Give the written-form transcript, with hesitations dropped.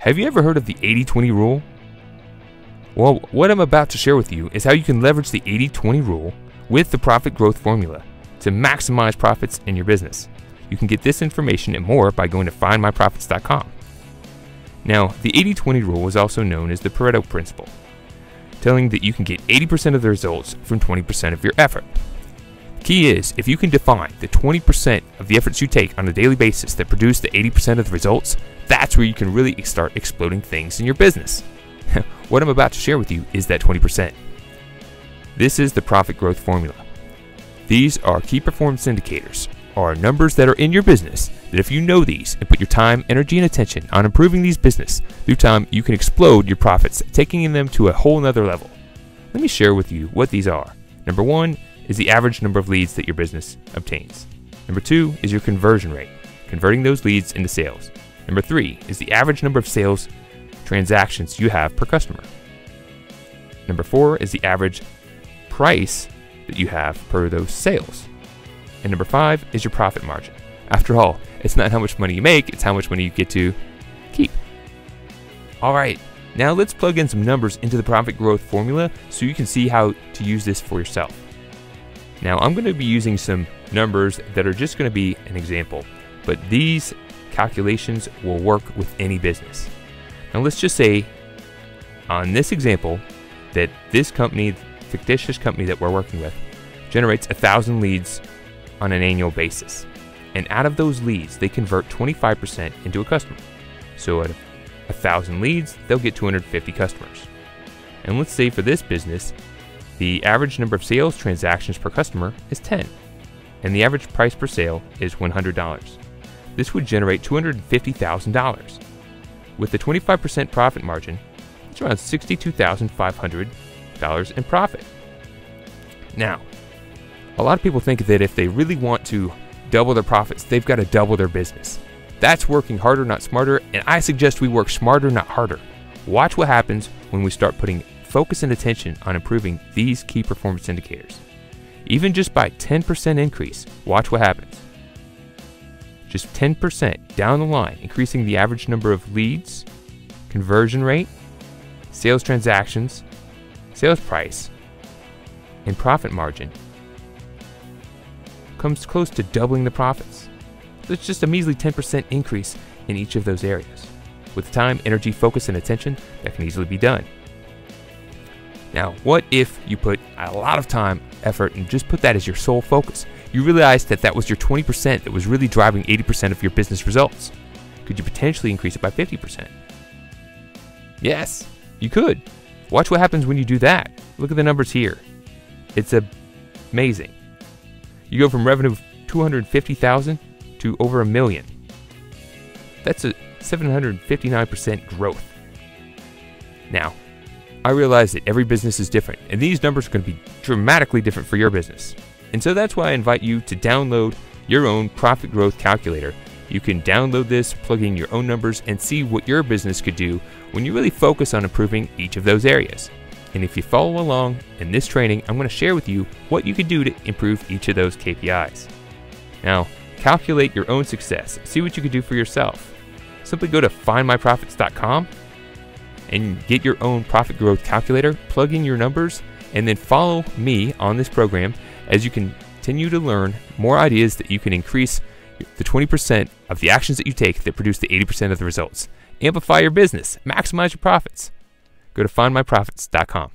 Have you ever heard of the 80-20 rule? Well, what I'm about to share with you is how you can leverage the 80-20 rule with the profit growth formula to maximize profits in your business. You can get this information and more by going to findmyprofits.com. Now, the 80-20 rule is also known as the Pareto principle, telling that you can get 80% of the results from 20% of your effort. The key is, if you can define the 20% of the efforts you take on a daily basis that produce the 80% of the results, that's where you can really start exploding things in your business. What I'm about to share with you is that 20%. This is the profit growth formula. These are key performance indicators, or numbers that are in your business that if you know these and put your time, energy, and attention on improving these business, through time you can explode your profits, taking them to a whole nother level. Let me share with you what these are. Number 1 is the average number of leads that your business obtains. Number 2 is your conversion rate, converting those leads into sales. Number 3 is the average number of sales transactions you have per customer. Number 4 is the average price that you have per those sales. And number 5 is your profit margin. After all, it's not how much money you make, it's how much money you get to keep. Alright, now let's plug in some numbers into the profit growth formula so you can see how to use this for yourself. Now I'm going to be using some numbers that are just going to be an example, but these calculations will work with any business. Now let's just say on this example that this company, fictitious company that we're working with, generates 1,000 leads on an annual basis. And out of those leads, they convert 25% into a customer. So at 1,000 leads, they'll get 250 customers. And let's say for this business, the average number of sales transactions per customer is 10, and the average price per sale is $100. This would generate $250,000. With the 25% profit margin, it's around $62,500 in profit. Now, a lot of people think that if they really want to double their profits, they've got to double their business. That's working harder, not smarter, and I suggest we work smarter, not harder. Watch what happens when we start putting focus and attention on improving these key performance indicators. Even just by 10% increase, watch what happens. Just 10% down the line, increasing the average number of leads, conversion rate, sales transactions, sales price, and profit margin comes close to doubling the profits. So it's just a measly 10% increase in each of those areas. With time, energy, focus, and attention, that can easily be done. Now, what if you put a lot of time, effort, and just put that as your sole focus? You realized that that was your 20% that was really driving 80% of your business results. Could you potentially increase it by 50%? Yes, you could. Watch what happens when you do that. Look at the numbers here. It's amazing. You go from revenue of $250,000 to over $1 million. That's a 759% growth. Now, I realize that every business is different, and these numbers are going to be dramatically different for your business. And so that's why I invite you to download your own profit growth calculator. You can download this, plug in your own numbers, and see what your business could do when you really focus on improving each of those areas. And if you follow along in this training, I'm going to share with you what you can do to improve each of those KPIs. Now, calculate your own success. See what you can do for yourself. Simply go to findmyprofits.com and get your own profit growth calculator, plug in your numbers, and then follow me on this program as you continue to learn more ideas that you can increase the 20% of the actions that you take that produce the 80% of the results. Amplify your business, maximize your profits. Go to findmyprofits.com.